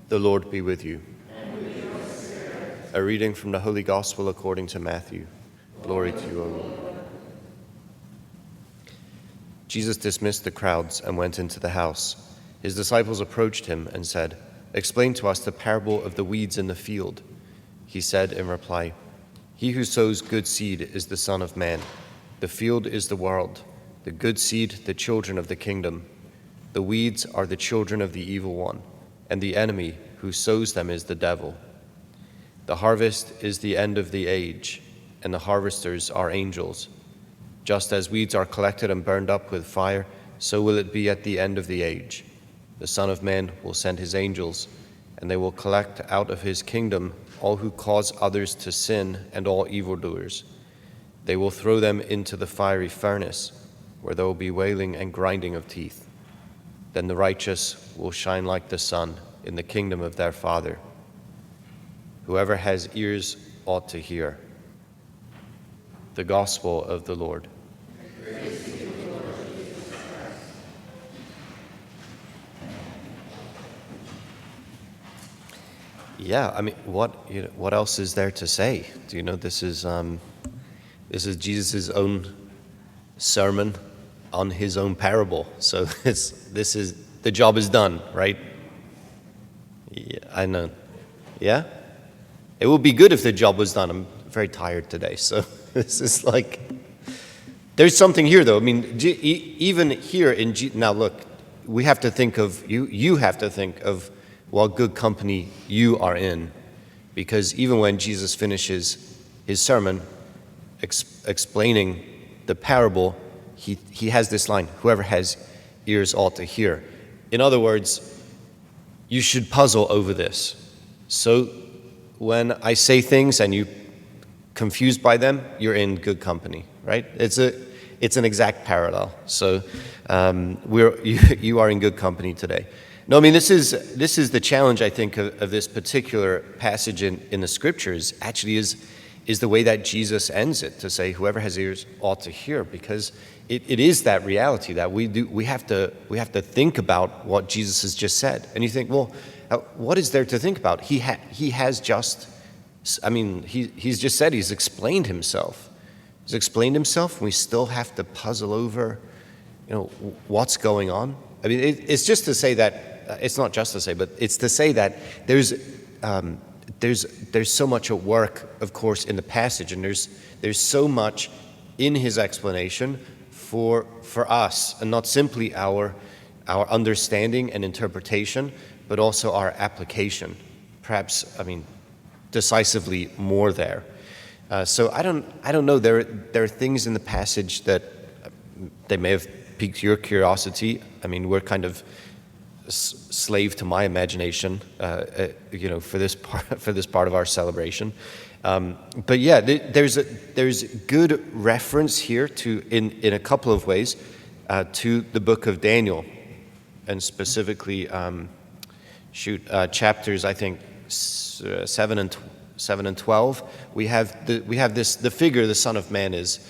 The Lord be with you. A reading from the Holy Gospel according to Matthew. Glory to you, O Lord. Jesus dismissed the crowds and went into the house. His disciples approached him and said, "Explain to us the parable of the weeds in the field." He said in reply, "He who sows good seed is the Son of Man. The field is the world, the good seed the children of the kingdom. The weeds are the children of the evil one, and the enemy who sows them is the devil. The harvest is the end of the age, and the harvesters are angels. Just as weeds are collected and burned up with fire, so will it be at the end of the age. The Son of Man will send his angels, and they will collect out of his kingdom all who cause others to sin and all evildoers. They will throw them into the fiery furnace, where there will be wailing and grinding of teeth. Then the righteous will shine like the sun in the kingdom of their Father. Whoever has ears ought to hear." The Gospel of the Lord. Praise to you, Lord Jesus Christ. Yeah, I mean, what else is there to say? Do you know this is Jesus' own sermon on his own parable. So the job is done, right? Yeah, I know. Yeah? It would be good if the job was done. I'm very tired today, so this is like, there's something here though. I mean, even here now look, we have to think of, you have to think of what good company you are in, because even when Jesus finishes his sermon explaining the parable, he has this line, "Whoever has ears ought to hear." In other words, you should puzzle over this. So when I say things and you're confused by them, you're in good company, right? It's an exact parallel. So you are in good company today. No, I mean, this is the challenge, I think, of this particular passage in the Scriptures, actually is the way that Jesus ends it, to say, "Whoever has ears ought to hear," because it is that reality that we have to think about what Jesus has just said. And you think, well, what is there to think about? He's just said, he's explained himself. He's explained himself, and we still have to puzzle over, what's going on. I mean, it's just to say that, it's not just to say, but it's to say that there's so much at work, of course, in the passage, and there's so much in his explanation for us, and not simply our understanding and interpretation, but also our application. Perhaps, decisively more there. So I don't know. There are things in the passage that they may have piqued your curiosity. I mean, we're kind of slave to my imagination, for this part of our celebration. But yeah, there's good reference here to in a couple of ways to the book of Daniel, and specifically chapters, I think 7 and 12. We have the figure, the Son of Man, is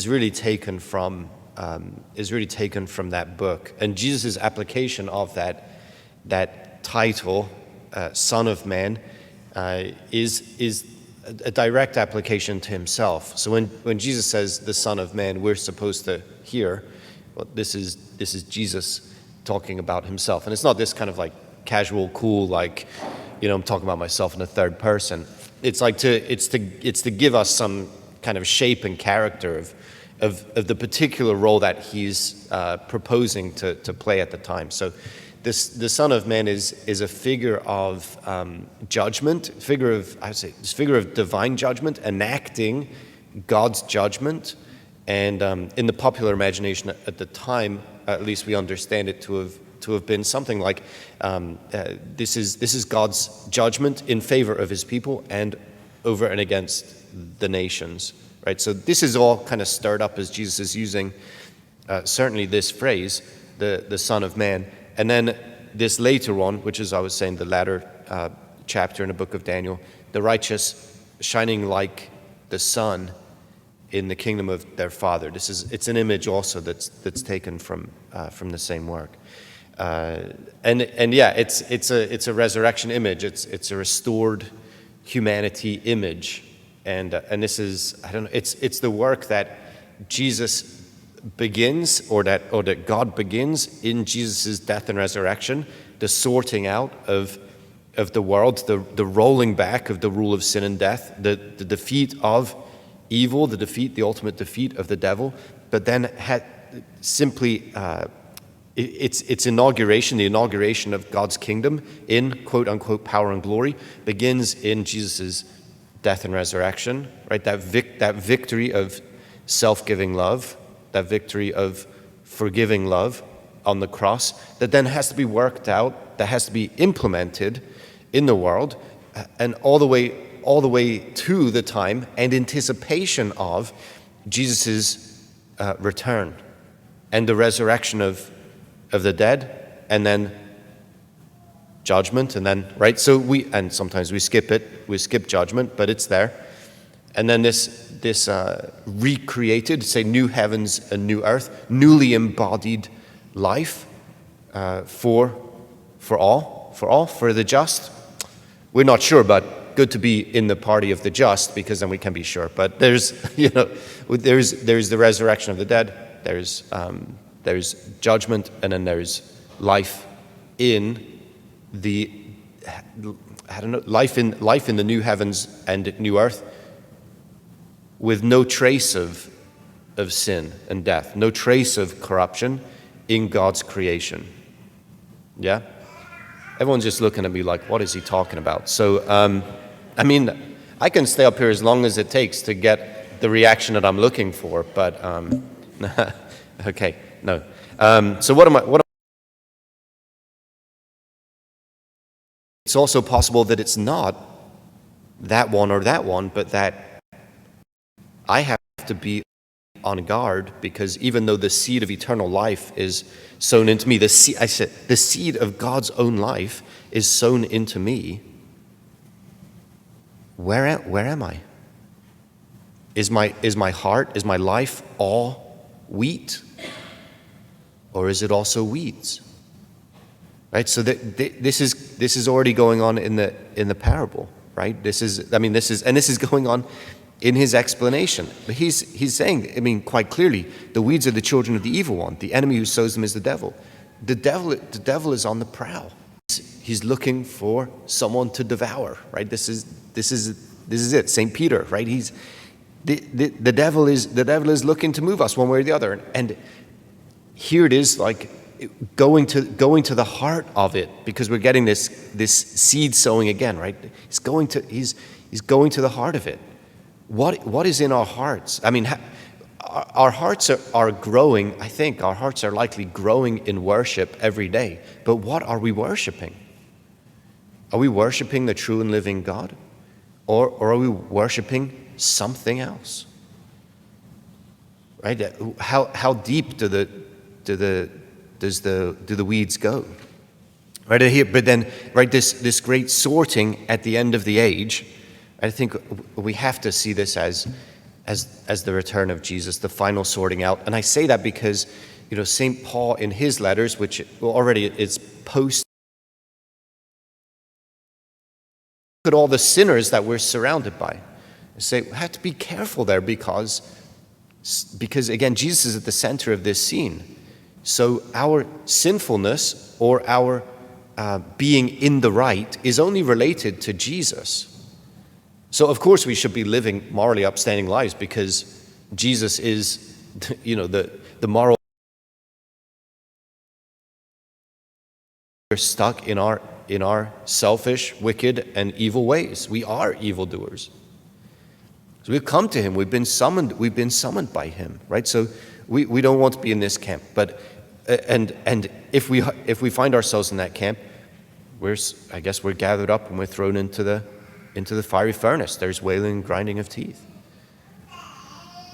really taken from that book, and Jesus' application of that title, Son of Man, is a direct application to himself. So when Jesus says the Son of Man, we're supposed to hear, well, this is Jesus talking about himself, and it's not this kind of like casual, cool, like, I'm talking about myself in the third person. It's to give us some kind of shape and character of the particular role that he's proposing to play at the time. So the Son of Man is a figure of judgment, figure of divine judgment, enacting God's judgment. And in the popular imagination at the time, at least we understand it to have been something like this is God's judgment in favor of his people and over and against the nations. Right, so this is all kind of stirred up as Jesus is using certainly this phrase, the Son of Man, and then this later one, which is, I was saying, the latter chapter in the book of Daniel, the righteous shining like the sun in the kingdom of their Father. It's an image also that's taken from the same work. And yeah, it's a resurrection image. It's a restored humanity image, and this is, I don't know. It's the work that Jesus begins, or that God begins in Jesus' death and resurrection, the sorting out of the world, the rolling back of the rule of sin and death, the defeat of evil, the ultimate defeat of the devil, but then simply. Its inauguration, the inauguration of God's kingdom in quote-unquote power and glory, begins in Jesus' death and resurrection, right? That victory of self-giving love, that victory of forgiving love on the cross, that then has to be worked out, that has to be implemented in the world, and all the way to the time and anticipation of Jesus' return and the resurrection of the dead, and then judgment, and then, right? So and sometimes we skip judgment, but it's there. And then this recreated, say, new heavens and new earth, newly embodied life for the just. We're not sure, but good to be in the party of the just, because then we can be sure. But there's the resurrection of the dead. There's judgment, and then there's life in the life in the new heavens and new earth, with no trace of sin and death, no trace of corruption in God's creation. Yeah, everyone's just looking at me like, what is he talking about? So, I mean, I can stay up here as long as it takes to get the reaction that I'm looking for, but okay. No. So what am I? It's also possible that it's not that one or that one, but that I have to be on guard, because even though the seed of eternal life is sown into me, the seed of God's own life is sown into me. Where am I? Is my heart, is my life all wheat? Or is it also weeds? Right. So this is already going on in the parable, right? This is going on in his explanation. But he's saying, I mean, quite clearly, the weeds are the children of the evil one. The enemy who sows them is the devil. The devil is on the prowl. He's looking for someone to devour. Right. This is it. Saint Peter. Right. The devil is looking to move us one way or the other, and here it is, like going to the heart of it, because we're getting this seed sowing again, right? He's going to the heart of it. What is in our hearts? I mean, our hearts are growing. I think our hearts are likely growing in worship every day. But what are we worshiping? Are we worshiping the true and living God, or are we worshiping something else? Right? How deep do the weeds go? Right here, but then, right, this great sorting at the end of the age. I think we have to see this as the return of Jesus, the final sorting out. And I say that because, St. Paul in his letters, which already is post, look at all the sinners that we're surrounded by. And say, we have to be careful there, because again, Jesus is at the center of this scene. So our sinfulness, or our being in the right, is only related to Jesus. So of course we should be living morally upstanding lives, because Jesus is, the moral. We're stuck in our selfish, wicked, and evil ways. We are evildoers. So we've come to him. We've been summoned by him, right? So we don't want to be in this camp. But and if we find ourselves in that camp, I guess we're gathered up and we're thrown into the fiery furnace. There's wailing and grinding of teeth.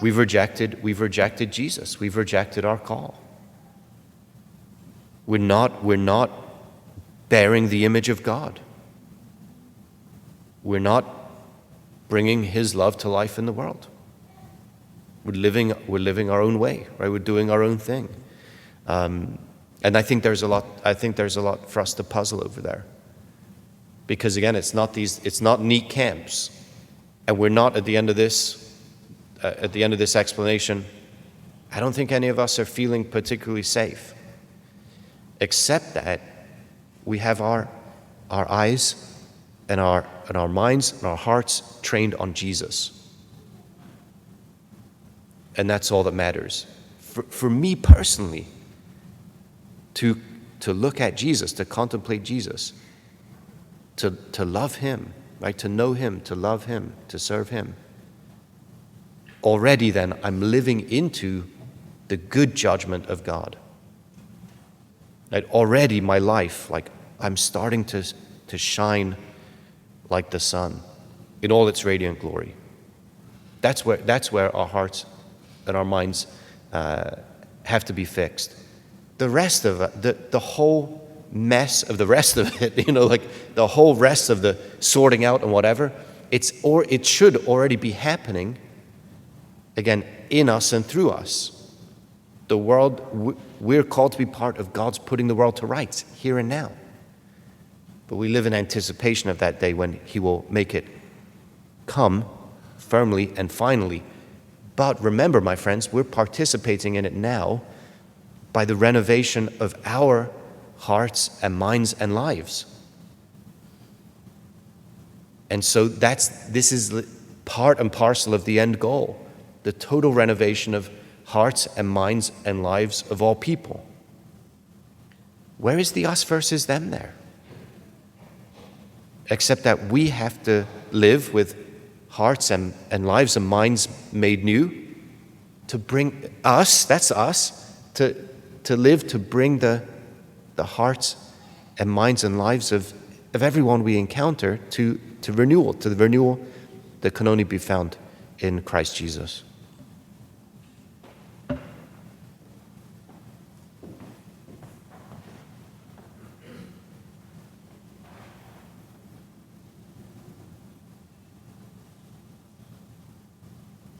We've rejected Jesus. We've rejected our call. We're not bearing the image of God. We're not bringing his love to life in the world. We're living our own way, right? We're doing our own thing. And I think there's a lot for us to puzzle over there. Because again, it's not neat camps. And we're not at the end of this explanation, I don't think any of us are feeling particularly safe. Except that we have our eyes and our minds and our hearts trained on Jesus. And that's all that matters. For me personally, to look at Jesus, to contemplate Jesus, to love him, right? To know him, to love him, to serve him. Already then, I'm living into the good judgment of God. Right? Already my life, like I'm starting to shine like the sun in all its radiant glory. That's where our hearts and our minds have to be fixed. The rest of it, the whole mess of the rest of it, like the whole rest of the sorting out and whatever, it should already be happening, again, in us and through us. The world, we're called to be part of God's putting the world to rights here and now. But we live in anticipation of that day when he will make it come firmly and finally. But remember, my friends, we're participating in it now by the renovation of our hearts and minds and lives. And so this is part and parcel of the end goal, the total renovation of hearts and minds and lives of all people. Where is the us versus them there? Except that we have to live with hearts and lives and minds made new to bring us, that's us, to live to bring the hearts and minds and lives of everyone we encounter to renewal, to the renewal that can only be found in Christ Jesus.